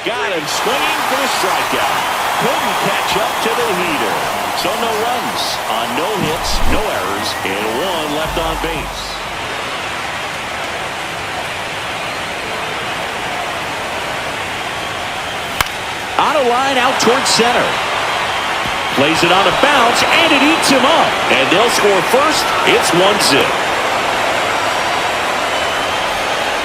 Got him swinging for the strikeout. Couldn't catch up to the heater. So no runs on no hits, no errors, and one left on base. On a line out towards center. Plays it on a bounce, and it eats him up. And they'll score first. It's 1-0.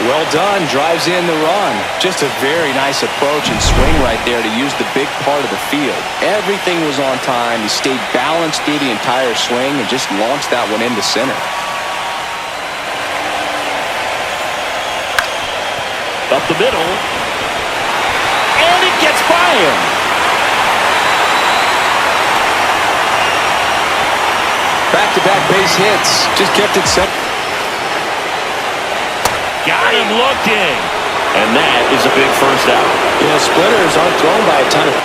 Well done, drives in the run. Just a very nice approach and swing right there to use the big part of the field. Everything was on time. He stayed balanced through the entire swing and just launched that one into center. Up the middle. And it gets by him. Back-to-back base hits. Just kept it simple. Got him looking. And that is a big first out. Yeah, splitters aren't thrown by a ton of...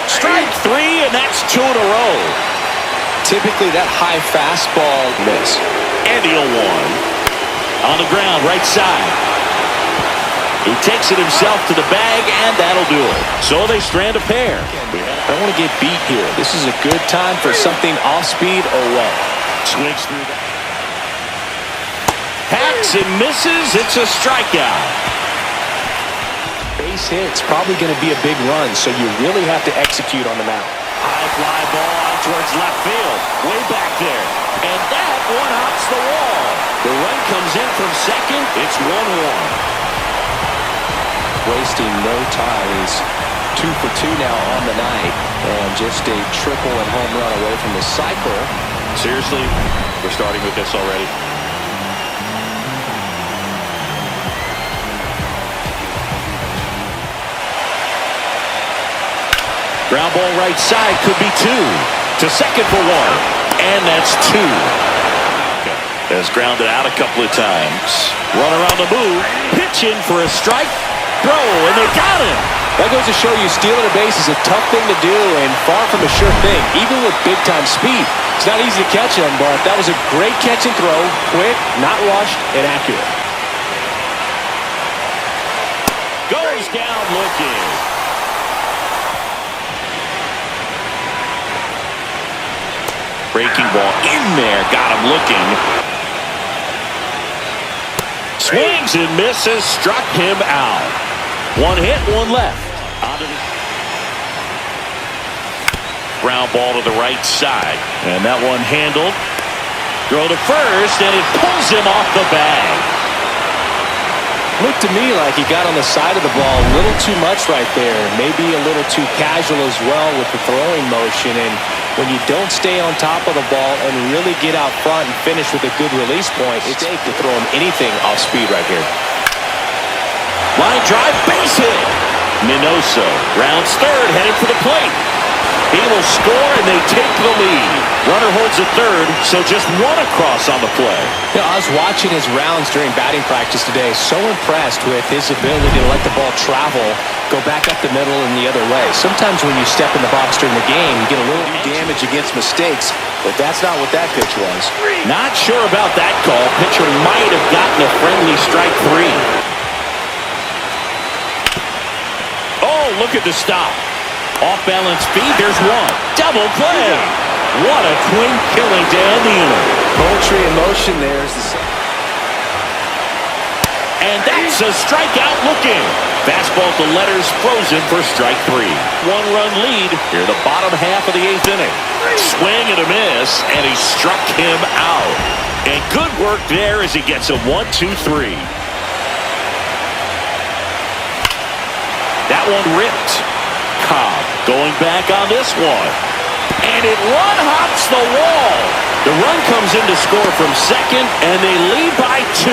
Strike three, and that's 2 in a row. Typically, that high fastball miss. And the 0-1. On the ground, right side. He takes it himself to the bag, and that'll do it. So they strand a pair. I don't want to get beat here. This is a good time for something off-speed or well. Swings through that. Hacks and misses. It's a strikeout. Base hit's probably going to be a big run, so you really have to execute on the mound. High fly ball out towards left field. Way back there. And that one hops the wall. The run comes in from second. It's 1-1. Wasting no time. He's 2 for 2 now on the night. And just a triple and home run away from the cycle. Seriously, we're starting with this already. Ground ball right side, could be 2. To second for 1. And that's 2. Has grounded out a couple of times. Run around the move. Pitch in for a strike. Throw, and they got him. That goes to show you stealing a base is a tough thing to do and far from a sure thing, even with big-time speed. It's not easy to catch him, but that was a great catch and throw. Quick, not rushed, and accurate. Goes down looking. Breaking ball in there. Got him looking. Swings and misses. Struck him out. 1 hit, 1 left. Ground ball to the right side. And that one handled. Throw to first, and it pulls him off the bag. Looked to me like he got on the side of the ball a little too much right there. Maybe a little too casual as well with the throwing motion. And when you don't stay on top of the ball and really get out front and finish with a good release point, it's safe to throw him anything off speed right here. Line drive, base hit. Minoso rounds third, headed for the plate. He will score, and they take the lead. Runner holds at third, so just 1 across on the play. You know, I was watching his rounds during batting practice today. So impressed with his ability to let the ball travel, go back up the middle and the other way. Sometimes when you step in the box during the game, you get a little damage against mistakes, but that's not what that pitch was. Not sure about that call. Pitcher might have gotten a friendly strike 3. Oh, look at the stop. Off-balance feed, there's 1. Double play. What a twin killing to end the inning. Poetry in motion there is the second. And that's a strikeout looking. Fastball to letters frozen for strike 3. 1-run lead here in the bottom half of the 8th inning. Swing and a miss, and he struck him out. And good work there as he gets a 1-2-3. That one ripped. Cobb going back on this one. And it one-hops the wall. The run comes in to score from second, and they lead by 2.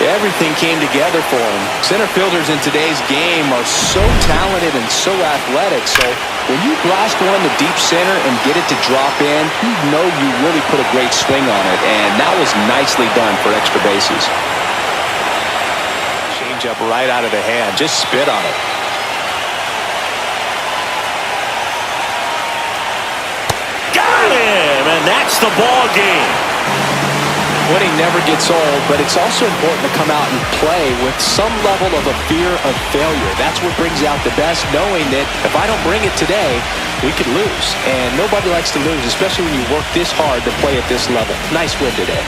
Everything came together for him. Center fielders in today's game are so talented and so athletic. So when you blast one to deep center and get it to drop in, you know you really put a great swing on it. And that was nicely done for extra bases. Change up right out of the hand. Just spit on it. Got him, and that's the ball game. Winning never gets old, but it's also important to come out and play with some level of a fear of failure. That's what brings out the best, knowing that if I don't bring it today, we could lose. And nobody likes to lose, especially when you work this hard to play at this level. Nice win today.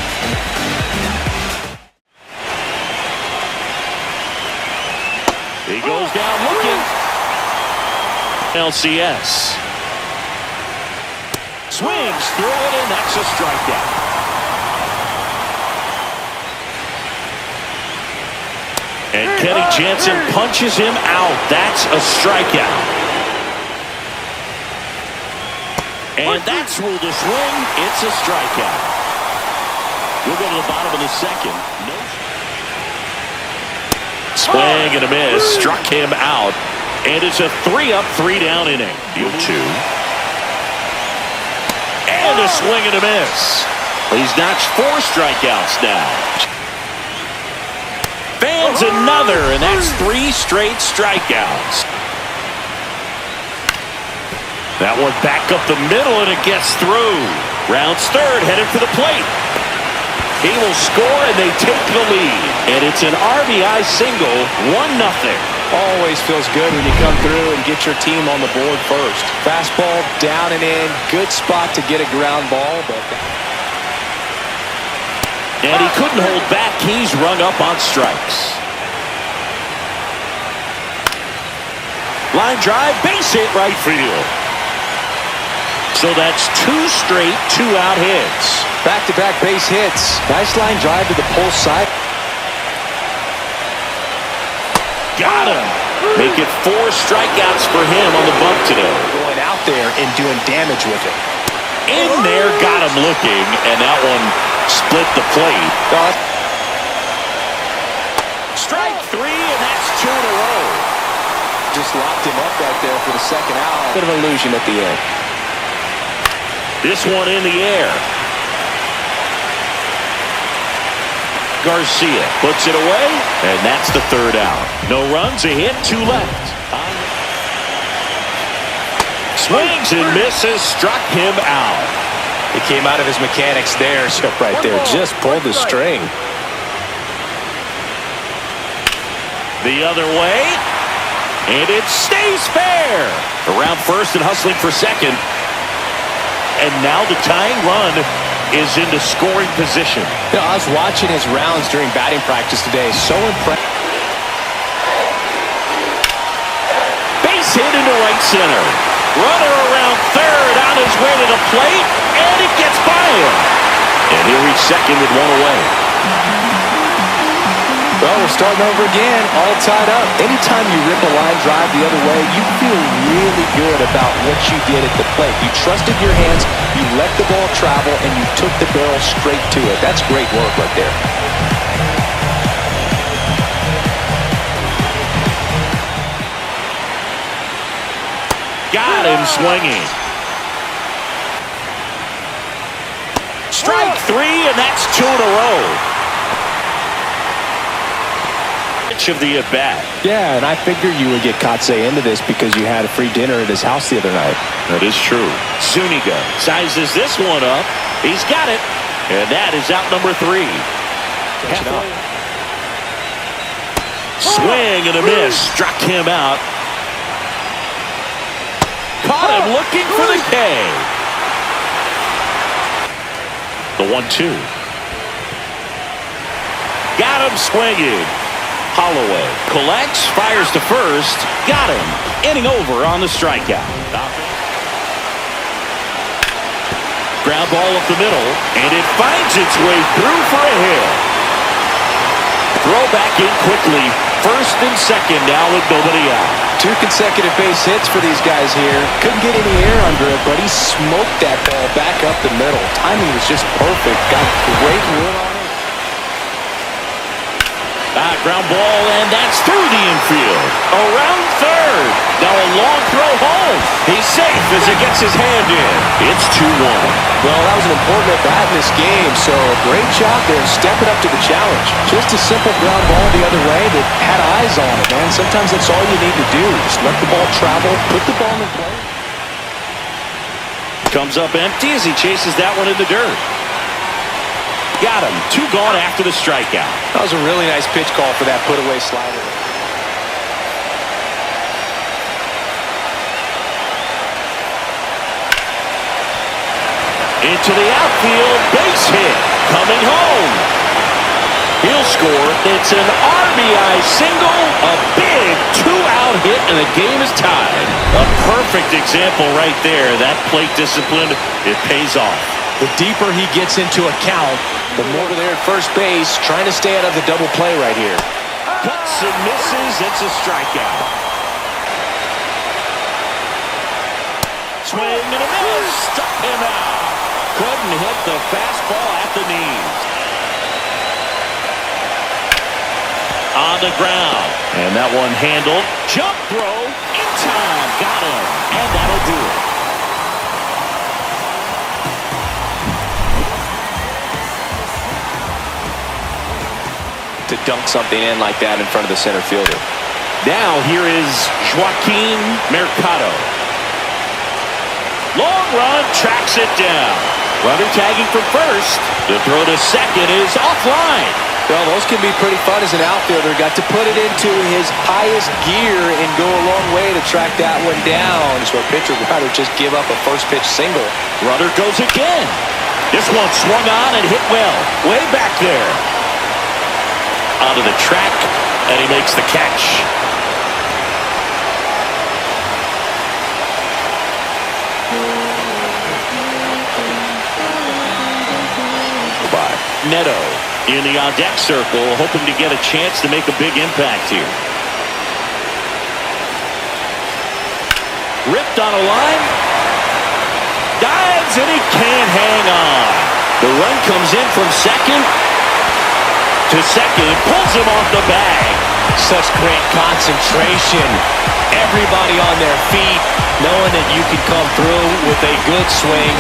He goes down looking. NLCS. Swings through it, and that's a strikeout. And Kenny Jansen punches him out. That's a strikeout. And that's ruled a swing. It's a strikeout. We'll go to the bottom of the second. No. Swing and a miss. Struck him out. And it's a 3-up, 3-down inning. Deal 2. And a swing and a miss. He's notched 4 strikeouts now. Fans another, and that's 3 straight strikeouts. That one back up the middle, and it gets through. Rounds third, headed for the plate. He will score, and they take the lead. And it's an RBI single, 1-0. Always feels good when you come through and get your team on the board first. Fastball down and in. Good spot to get a ground ball. And he couldn't hold back. He's rung up on strikes. Line drive, base hit right field. So that's 2 straight 2-out hits. Back-to-back base hits. Nice line drive to the pull side. Got him. Make it 4 strikeouts for him on the bump today. Going out there and doing damage with it. In there, got him looking, and that one split the plate. Strike 3, and that's 2 in a row. Just locked him up right there for the second out. Bit of illusion at the end. This one in the air. Garcia puts it away, and that's the 3rd out. No runs, a hit, 2 left. Swings and misses, struck him out. He came out of his mechanics there, so right there, just pulled the string. The other way, and it stays fair. Around first and hustling for second. And now the tying run is into scoring position. You know, I was watching his rounds during batting practice today. So impressed. Base hit into right center. Runner around third on his way to the plate, and it gets by him. And he'll reach second with 1 away. Well, we're starting over again, all tied up. Anytime you rip a line drive the other way, you feel really good about what you did at the plate. You trusted your hands, you let the ball travel, and you took the barrel straight to it. That's great work right there. Got him swinging. Strike 3, and that's 2 in a row. Of the at-bat. Yeah, and I figured you would get Katse into this because you had a free dinner at his house the other night. That is true. Zuniga sizes this one up. He's got it. And that is out number 3. Swing and a miss. Struck him out. Caught him looking for the K. The 1-2. Got him swinging. Holloway collects, fires to first, got him. Inning over on the strikeout. Ground ball up the middle, and it finds its way through for a hit. Throw back in quickly. First and second now with nobody out. 2 consecutive base hits for these guys here. Couldn't get any air under it, but he smoked that ball back up the middle. Timing was just perfect. Got great wood on it. Ground ball, and that's through the infield. Around third. Now a long throw home. He's safe as he gets his hand in. It's 2-1. Well, that was an important at-bat in this game, so great job there stepping up to the challenge. Just a simple ground ball the other way that had eyes on it, man. Sometimes that's all you need to do. Just let the ball travel, put the ball in play. Comes up empty as he chases that one in the dirt. Got him. 2 gone after the strikeout. That was a really nice pitch call for that put-away slider. Into the outfield, base hit, coming home. He'll score. It's an RBI single, a big 2-out hit, and the game is tied. A perfect example right there. That plate discipline, it pays off. The deeper he gets into a count, the more there at first base, trying to stay out of the double play right here. Cuts and misses, it's a strikeout. Swing and a miss, struck him out. Couldn't hit the fastball at the knees. On the ground. And that one handled. Jump throw in time. Got him. And that'll do it. To dunk something in like that in front of the center fielder. Now here is Joaquin Mercado. Long run, tracks it down. Runner tagging for first. The throw to second is offline. Well, those can be pretty fun as an outfielder. Got to put it into his highest gear and go a long way to track that one down. So a pitcher would rather just give up a first pitch single. Runner goes again. This one swung on and hit well. Way back there. Onto the track, and he makes the catch. Neto in the on-deck circle, hoping to get a chance to make a big impact here. Ripped on a line. Dives, and he can't hang on. The run comes in from second to second. Pulls him off the bag. Such great concentration. Everybody on their feet, knowing that you can come through with a good swing.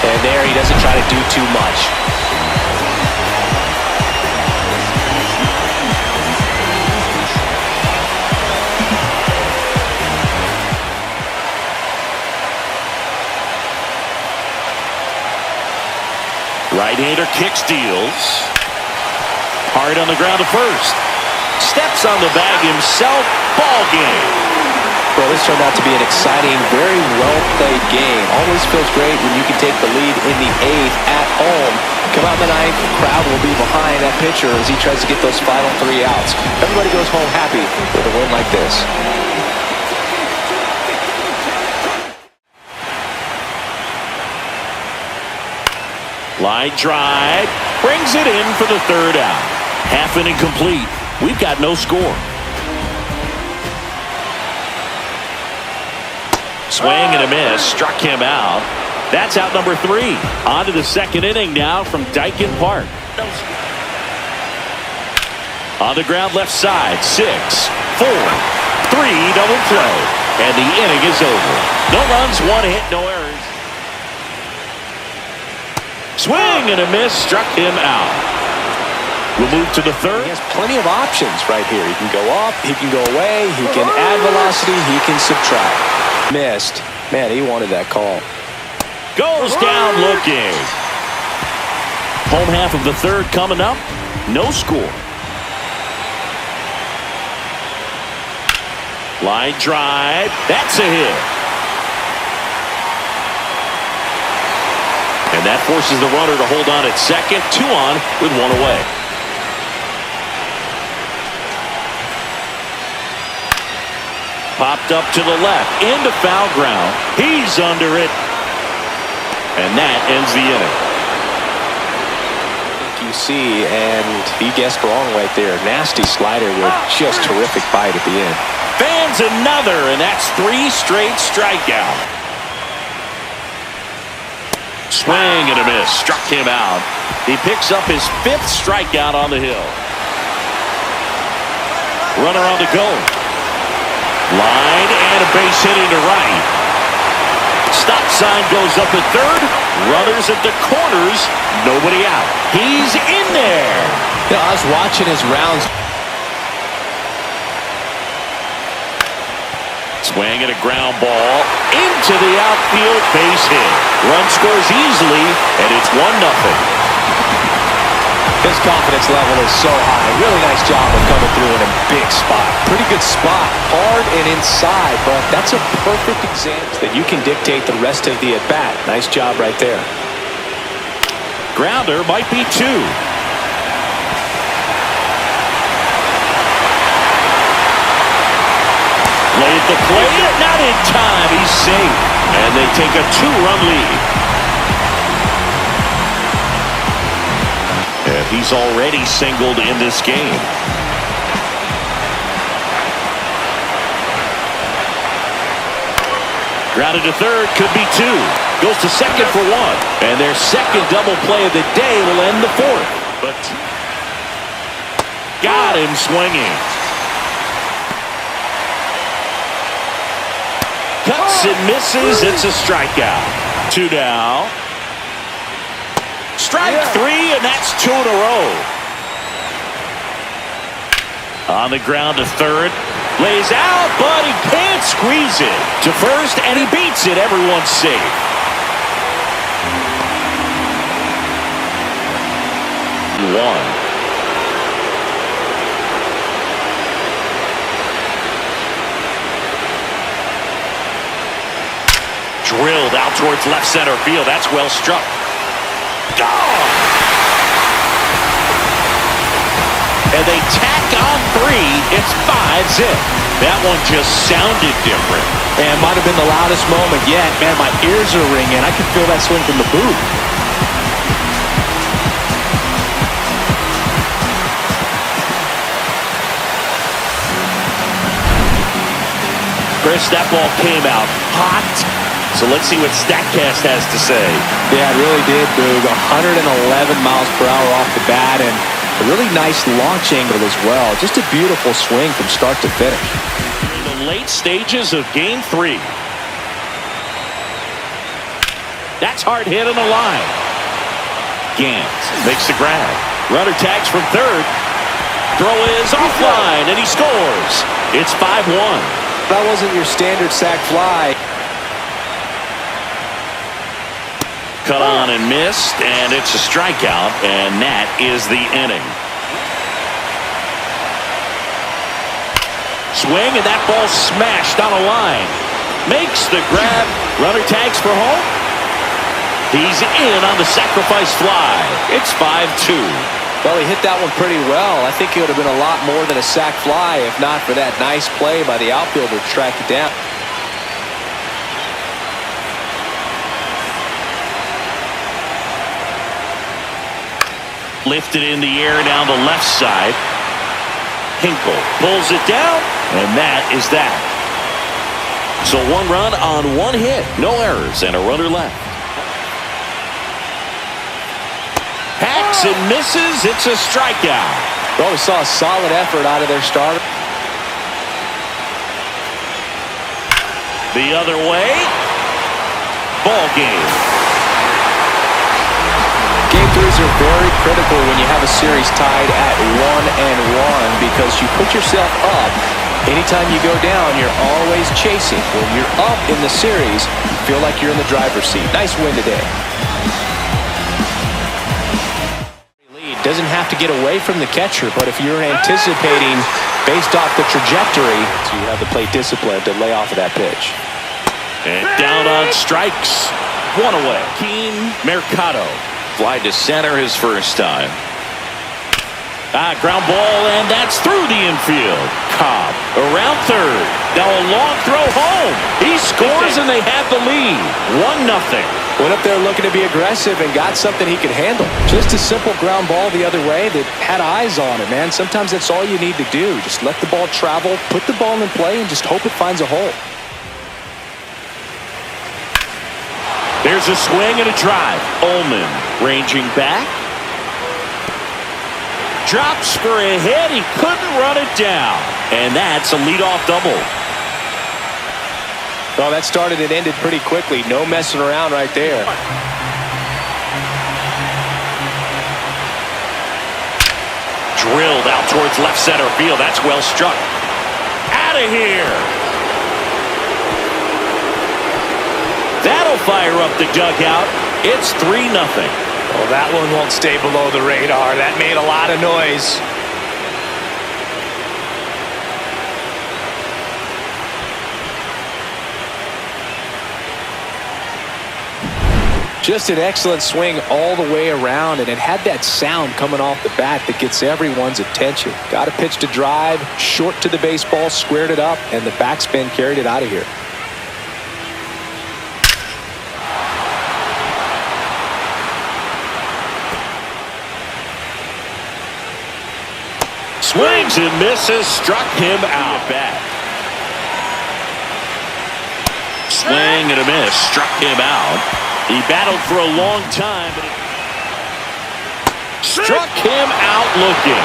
And there he doesn't try to do too much. Right-hander kicks, deals. Hard on the ground to first. Steps on the bag himself. Ball game. Well, this turned out to be an exciting, very well-played game. Always feels great when you can take the lead in the 8th at home. Come out in the 9th, the crowd will be behind that pitcher as he tries to get those final 3 outs. Everybody goes home happy with a win like this. Line drive, brings it in for the 3rd out. Half inning complete. We've got no score. Swing and a miss, struck him out. That's out number 3. On to the 2nd inning now from Dyken Park. On the ground left side, 6, 4, 3, double play. And the inning is over. No runs, 1 hit, no errors. Swing and a miss, struck him out. We'll move to the 3rd. He has plenty of options right here. He can go up, he can go away, he can add velocity, he can subtract. Missed. Man, he wanted that call. Goes down looking. Home half of the 3rd coming up. No score. Line drive. That's a hit. And that forces the runner to hold on at second. 2 on with 1 away. Popped up to the left. Into foul ground. He's under it. And that ends the inning. You see, and he guessed wrong right there. Nasty slider with just terrific bite at the end. Fans another, and that's 3 straight strikeouts. Swing and a miss. Struck him out. He picks up his 5th strikeout on the hill. Runner on the go. Line and a base hitting to right. Stop sign goes up at 3rd. Runners at the corners. Nobody out. He's in there. You know, I was watching his rounds. Swing and a ground ball into the outfield, base hit. Run scores easily, and it's 1-0. His confidence level is so high. Really nice job of coming through in a big spot. Pretty good spot. Hard and inside, but that's a perfect example that you can dictate the rest of the at-bat. Nice job right there. Grounder might be 2. Laid the play, not in time. He's safe. And they take a 2-run lead. And he's already singled in this game. Grounded to third, could be 2. Goes to second for 1. And their second double play of the day will end the 4th. But got him swinging. Cuts and misses. It's a strikeout. 2 down. Strike 3, and that's 2 in a row. On the ground to third. Lays out, but he can't squeeze it. To first, and he beats it. Everyone's safe. One. Drilled out towards left center field. That's well struck. Gone! And they tack on 3. It's 5-zip. That one just sounded different. And might have been the loudest moment yet. Man, my ears are ringing. I can feel that swing from the booth. Chris, that ball came out hot. So let's see what StatCast has to say. Yeah, it really did, Boog. 111 miles per hour off the bat, and a really nice launch angle as well. Just a beautiful swing from start to finish. In the late stages of Game 3. That's hard hit on the line. Gant makes the grab. Runner tags from third. Throw is offline, and he scores. It's 5-1. That wasn't your standard sac fly. Cut on and missed, and it's a strikeout, and that is the inning. Swing, and that ball smashed on a line. Makes the grab. Runner tags for home. He's in on the sacrifice fly. It's 5-2. Well, he hit that one pretty well. I think it would have been a lot more than a sac fly if not for that nice play by the outfielder to track it down. Lifted in the air down the left side. Hinkle pulls it down, and that is that. So 1 run on 1 hit. No errors, and a runner left. Hacks and misses. It's a strikeout. Well, we saw a solid effort out of their starter. The other way. Ball game. Game 3s are very critical when you have a series tied at 1-1 because you put yourself up. Anytime you go down, you're always chasing. When you're up in the series, you feel like you're in the driver's seat. Nice win today. Doesn't have to get away from the catcher, but if you're anticipating based off the trajectory, so you have the plate discipline to lay off of that pitch. And down on strikes. 1 away. Keen Mercado. Fly to center his first time. Ground ball, and that's through the infield. Cobb around third. Now a long throw home. He scores, and they have the lead. 1-0. Went up there looking to be aggressive and got something he could handle. Just a simple ground ball the other way that had eyes on it, man. Sometimes that's all you need to do. Just let the ball travel, put the ball in play, and just hope it finds a hole. There's a swing and a drive. Ullman ranging back. Drops for a hit. He couldn't run it down. And that's a leadoff double. Well, that started and ended pretty quickly. No messing around right there. Drilled out towards left center field. That's well struck. Out of here. That'll fire up the dugout. It's 3-0. Well, that one won't stay below the radar. That made a lot of noise. Just an excellent swing all the way around, and it had that sound coming off the bat that gets everyone's attention. Got a pitch to drive, short to the baseball, squared it up, and the backspin carried it out of here. Swings and misses, struck him out. Back. Swing and a miss, struck him out. He battled for a long time, but it struck him out looking.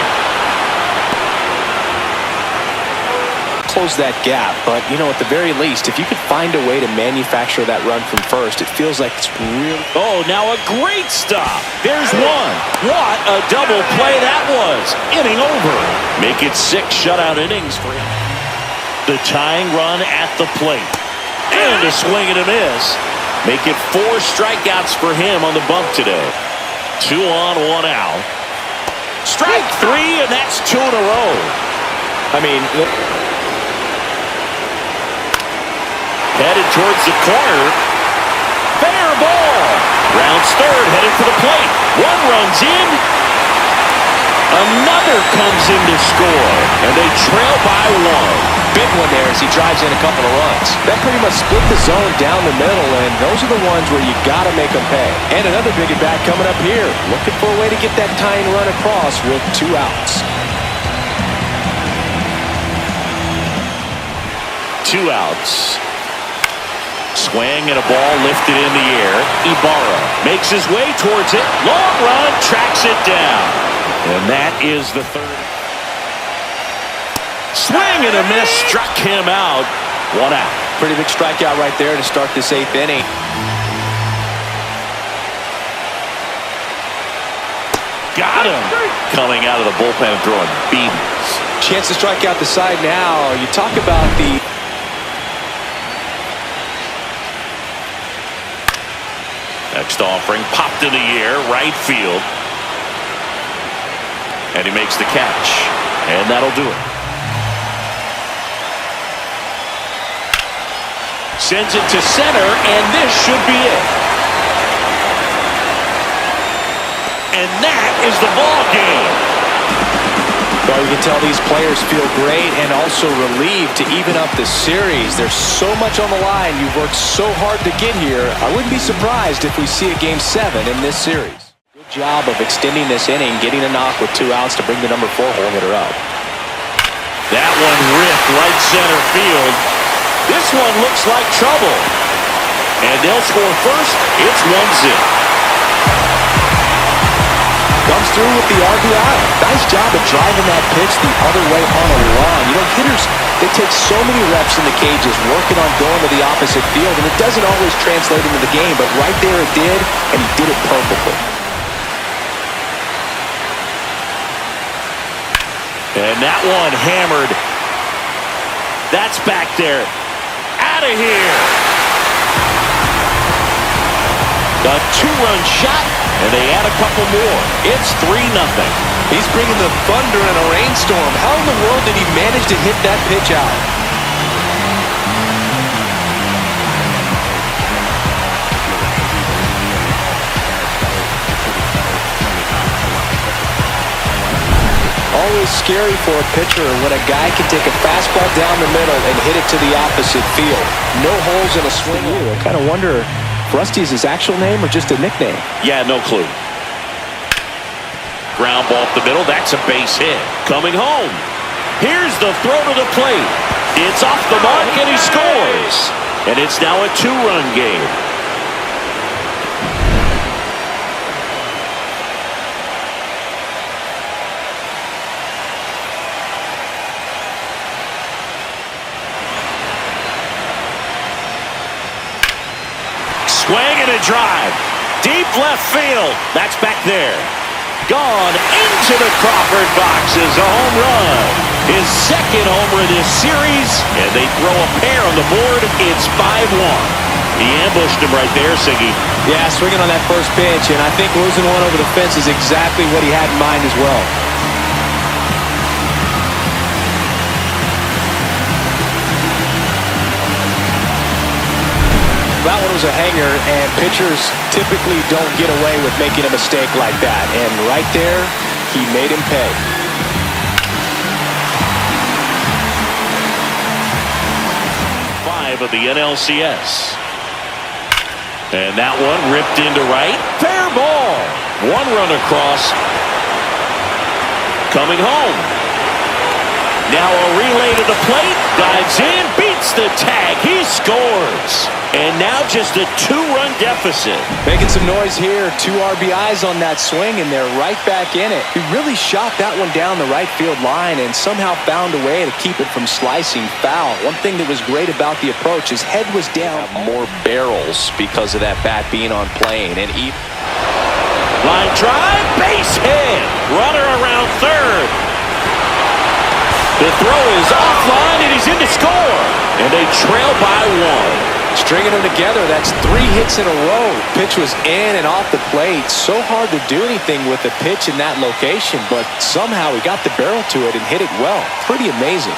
Close that gap, but, you know, at the very least, if you could find a way to manufacture that run from first, it feels like it's real. Oh, now a great stop. There's one. What a double play that was. Inning over. Make it 6 shutout innings for him. The tying run at the plate. And a swing and a miss. Make it 4 strikeouts for him on the bump today. 2 on, 1 out. Strike 3, and that's 2 in a row. I mean, headed towards the corner. Fair ball. Rounds third, headed for the plate. 1 runs in. Another comes in to score, and they trail by 1. Big one there as he drives in a couple of runs. That pretty much split the zone down the middle, and those are the ones where you got to make them pay. And another big at bat coming up here. Looking for a way to get that tying run across with 2 outs. 2 outs. Swing and a ball lifted in the air. Ibarra makes his way towards it. Long run, tracks it down. And that is the 3rd. Swing and a miss, struck him out. 1 out. Pretty big strikeout right there to start this 8th inning. Got him. Coming out of the bullpen and throwing beatings. Chance to strike out the side now. You talk about the... Next offering popped in the air, right field. And he makes the catch. And that'll do it. Sends it to center, and this should be it. And that is the ball game. Well, you can tell these players feel great and also relieved to even up the series. There's so much on the line. You've worked so hard to get here. I wouldn't be surprised if we see a Game 7 in this series. Good job of extending this inning, getting a knock with 2 outs to bring the number 4 hole hitter up. That one ripped right center field. This one looks like trouble. And they'll score first. It's 1-0. Comes through with the RBI. Nice job of driving that pitch the other way on a run. You know, hitters, they take so many reps in the cages working on going to the opposite field, and it doesn't always translate into the game, but right there it did, and he did it perfectly. And that one hammered. That's back there. Out of here. A 2-run shot, and they add a couple more. It's 3-0. He's bringing the thunder in a rainstorm. How in the world did he manage to hit that pitch out? Always scary for a pitcher when a guy can take a fastball down the middle and hit it to the opposite field. No holes in a swing. I kind of wonder if Rusty is his actual name or just a nickname. Yeah, no clue. Ground ball up the middle. That's a base hit. Coming home. Here's the throw to the plate. It's off the mark, and he scores. And it's now a 2-run game. Swing and a drive. Deep left field. That's back there. Gone into the Crawford box is a home run. His 2nd homer of this series. And they throw a pair on the board. It's 5-1. He ambushed him right there, Siggy. Yeah, swinging on that first pitch, and I think losing one over the fence is exactly what he had in mind as well. That one was a hanger, and pitchers typically don't get away with making a mistake like that. And right there, he made him pay. Of the NLCS. And that one ripped into right. Fair ball. One run across. Coming home. Now a relay to the plate. Dives in. Beats the tag. He scores. And now just a 2-run deficit. Making some noise here. 2 RBIs on that swing, and they're right back in it. He really shot that one down the right field line and somehow found a way to keep it from slicing foul. One thing that was great about the approach, his head was down. More barrels because of that bat being on plane. And line drive, base hit. Runner around third. The throw is offline, and he's in to score. And they trail by 1. Stringing them together, that's 3 hits in a row. Pitch was in and off the plate. So hard to do anything with the pitch in that location, but somehow he got the barrel to it and hit it well. Pretty amazing.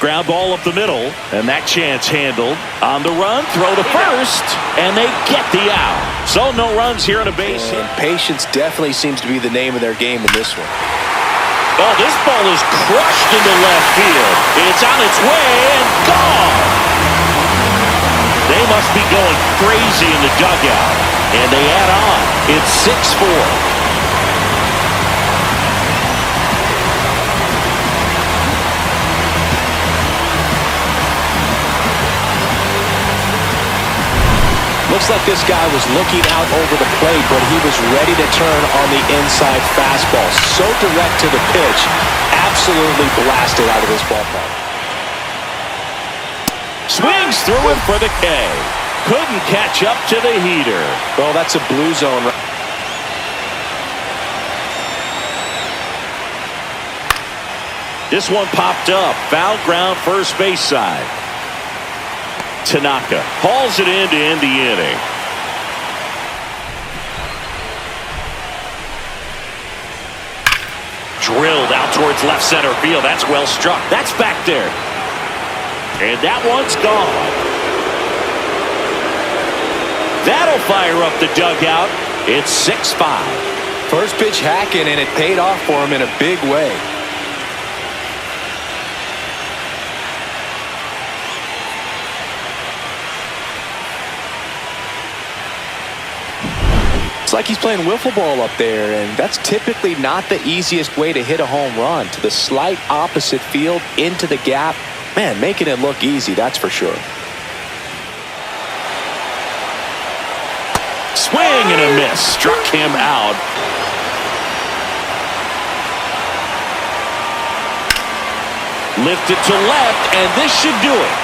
Ground ball up the middle, and that chance handled. On the run, throw to first, and they get the out. So no runs here on a base hit. And patience definitely seems to be the name of their game in this one. Oh, this ball is crushed into left field. It's on its way and gone. They must be going crazy in the dugout. And they add on. It's 6-4. Looks like this guy was looking out over the plate, but he was ready to turn on the inside fastball. So direct to the pitch, absolutely blasted out of this ballpark. Swings through it for the K. Couldn't catch up to the heater. Oh, that's a blue zone. This one popped up. Foul ground first base side. Tanaka hauls it in to end the inning. Drilled out towards left center field. That's well struck. That's back there. And that one's gone. That'll fire up the dugout. It's 6-5. First pitch hacking, and it paid off for him in a big way. It's like he's playing wiffle ball up there, and that's typically not the easiest way to hit a home run. To the slight opposite field, into the gap. Man, making it look easy, that's for sure. Swing and a miss. Struck him out. Lifted to left, and this should do it.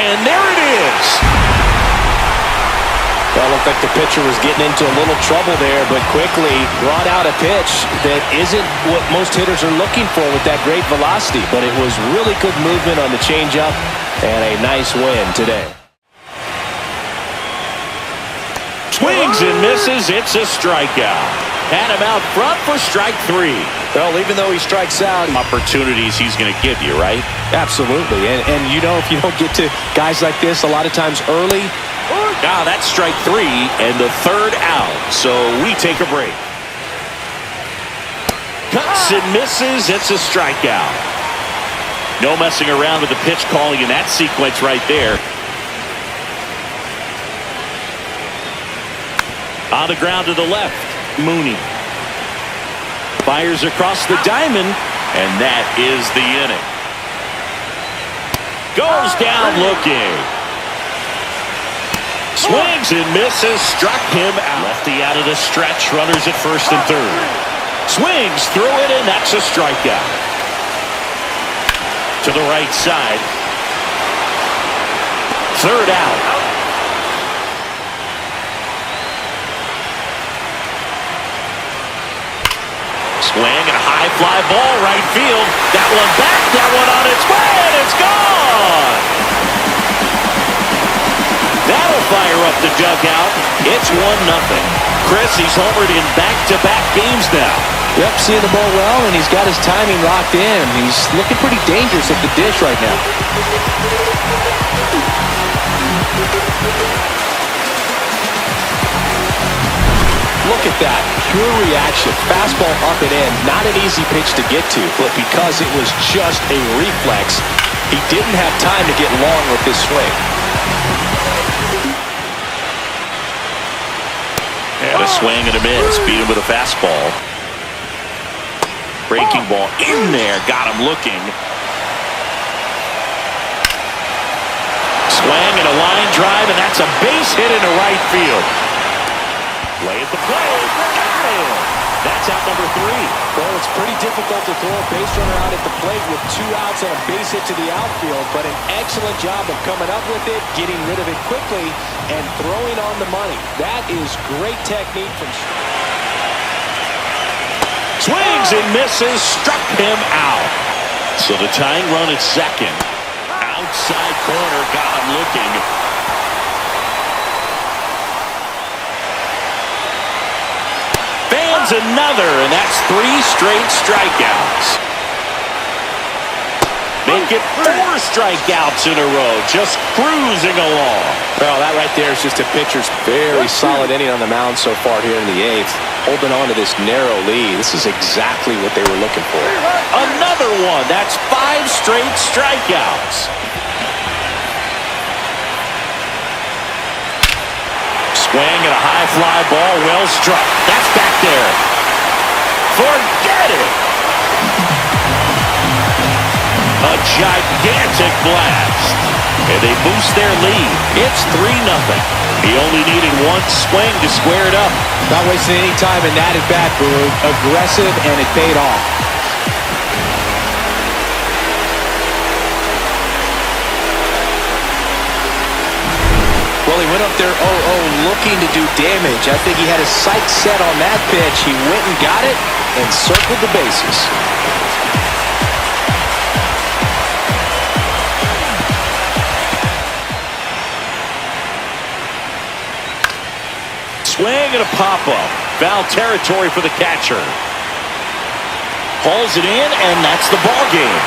And there it is. Well, looked like the pitcher was getting into a little trouble there, but quickly brought out a pitch that isn't what most hitters are looking for with that great velocity. But it was really good movement on the changeup and a nice win today. Swings and misses. It's a strikeout. Had him out front for strike 3. Well, even though he strikes out, Opportunities he's going to give you, right? absolutely. And you know, if you don't get to guys like this a lot of times early. Now that's strike 3 and the third out. So we take a break. Cuts and misses. It's a strikeout. No messing around with the pitch calling in that sequence right there. On the ground to the left, Mooney fires across the diamond, and that is the inning. Goes down looking. Swings and misses. Struck him out. Lefty out of the stretch. Runners at first and third. Swings through it, and that's a strikeout. To the right side. Third out. Swing and a high fly ball right field. That one back, that one on its way, and it's gone! That'll fire up the dugout. It's 1-0. Chris, he's homered in back-to-back games now. Yep, seeing the ball well, and he's got his timing locked in. He's looking pretty dangerous at the dish right now. Look at that. Pure reaction. Fastball up and in. Not an easy pitch to get to, but because it was just a reflex, he didn't have time to get long with this swing. And a swing and a miss. Beat him with a fastball. Breaking ball in there. Got him looking. Swing and a line drive, and that's a base hit into right field. Play at the plate. Got him. That's out number 3. Well, it's pretty difficult to throw a base runner out at the plate with 2 outs and a base hit to the outfield, but an excellent job of coming up with it, getting rid of it quickly, and throwing on the money. That is great technique from... Swings and misses, struck him out. So the tying run at second. Outside corner, got him looking. Fans another, and that's 3 straight strikeouts. Make it 4 strikeouts in a row, just cruising along. Well, that right there is just a pitcher's very solid inning on the mound so far here in the 8th. Holding on to this narrow lead. This is exactly what they were looking for. Another one. That's 5 straight strikeouts. Swing and a high fly ball, well struck. That's back there. Forget it. A gigantic blast. And they boost their lead. It's 3-0. He only needed 1 swing to square it up. Not wasting any time in that at bat, Brew. Aggressive, and it paid off. Well, he went up there 0-0 looking to do damage. I think he had his sights set on that pitch. He went and got it and circled the bases. Swing and a pop-up. Foul territory for the catcher. Hauls it in, and that's the ball game.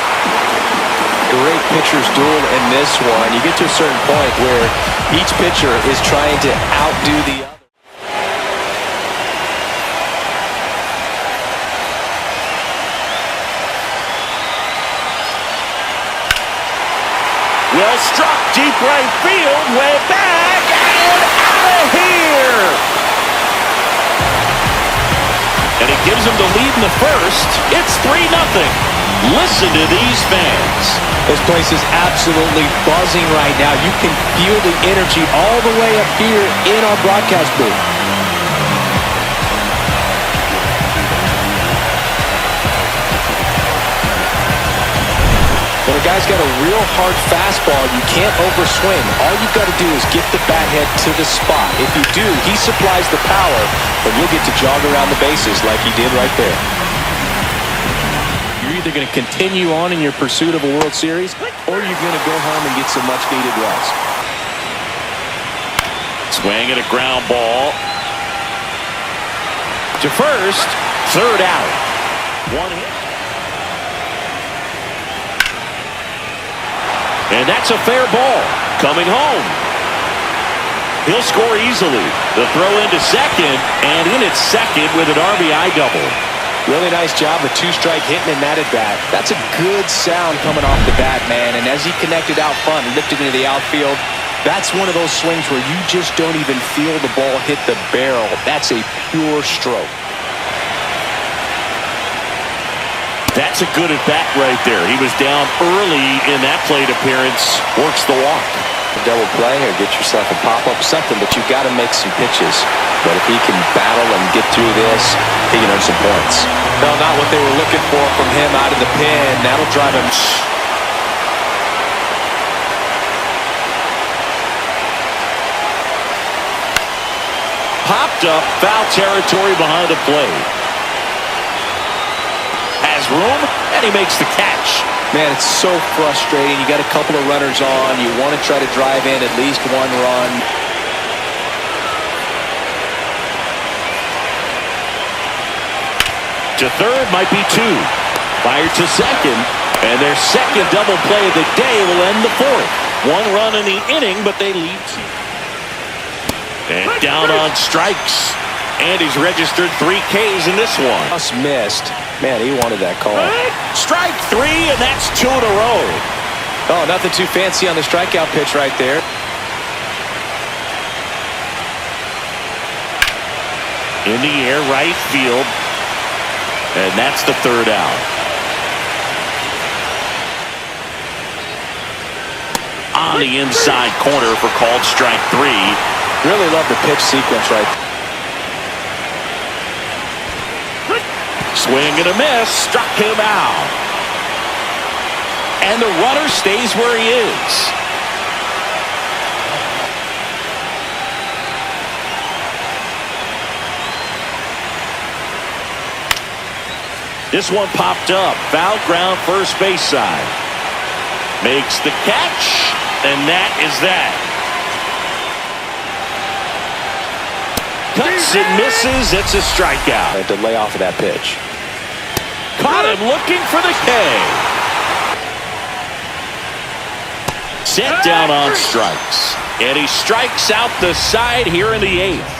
Great pitcher's duel in this one. You get to a certain point where each pitcher is trying to outdo the other. Well struck, deep right field, way back, and out of here! And it gives them the lead in the first. It's 3-0. Listen to these fans. This place is absolutely buzzing right now. You can feel the energy all the way up here in our broadcast booth. When a guy's got a real hard fastball, you can't overswing. All you've got to do is get the bat head to the spot. If you do, he supplies the power, and you'll get to jog around the bases like he did right there. You're either going to continue on in your pursuit of a World Series, or you're going to go home and get some much-needed rest. Swing and a ground ball. To first, third out. 1 hit. And that's a fair ball. Coming home. He'll score easily. The throw into second, and in at second with an RBI double. Really nice job with 2-strike hitting in that at bat. That's a good sound coming off the bat, man. And as he connected out front and lifted into the outfield, that's one of those swings where you just don't even feel the ball hit the barrel. That's a pure stroke. That's a good at bat right there. He was down early in that plate appearance. Works the walk. A double play or get yourself a pop-up, something, but you've got to make some pitches. But if he can battle and get through this, he can earn some points. No, not what they were looking for from him out of the pen. That'll drive him. Popped up, foul territory behind the plate. finds room, and he makes the catch. Man, it's so frustrating. You got a couple of runners on. You want to try to drive in at least one run. To third might be two. Fired to second, and their second double play of the day will end the fourth. One run in the inning, but they lead two. And down on strikes. And he's registered 3 Ks in this one. Just missed. Man, he wanted that call. Strike 3, and that's 2 in a row. Oh, nothing too fancy on the strikeout pitch right there. In the air, right field. And that's the third out. On the inside corner for called strike 3. Really love the pitch sequence right there. Swing and a miss, struck him out. And the runner stays where he is. This one popped up, foul ground first base side. Makes the catch, and that is that. Cuts and misses, it's a strikeout. Had to lay off of that pitch. Caught him looking for the K. Set down on strikes. And he strikes out the side here in the 8th.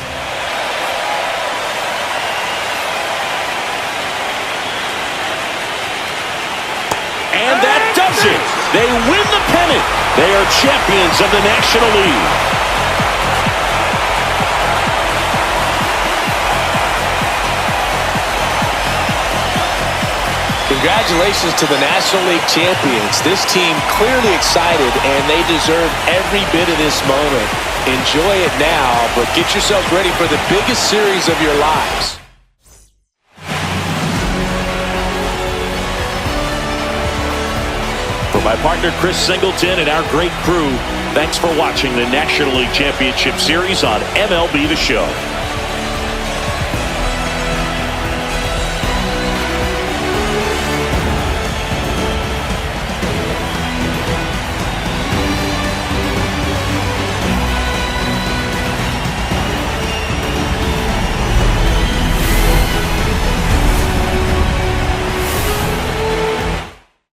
And that does it. They win the pennant. They are champions of the National League. Congratulations to the National League champions. This team clearly excited, and they deserve every bit of this moment. Enjoy it now, but get yourself ready for the biggest series of your lives. For my partner Chris Singleton and our great crew, thanks for watching the National League Championship Series on MLB The Show.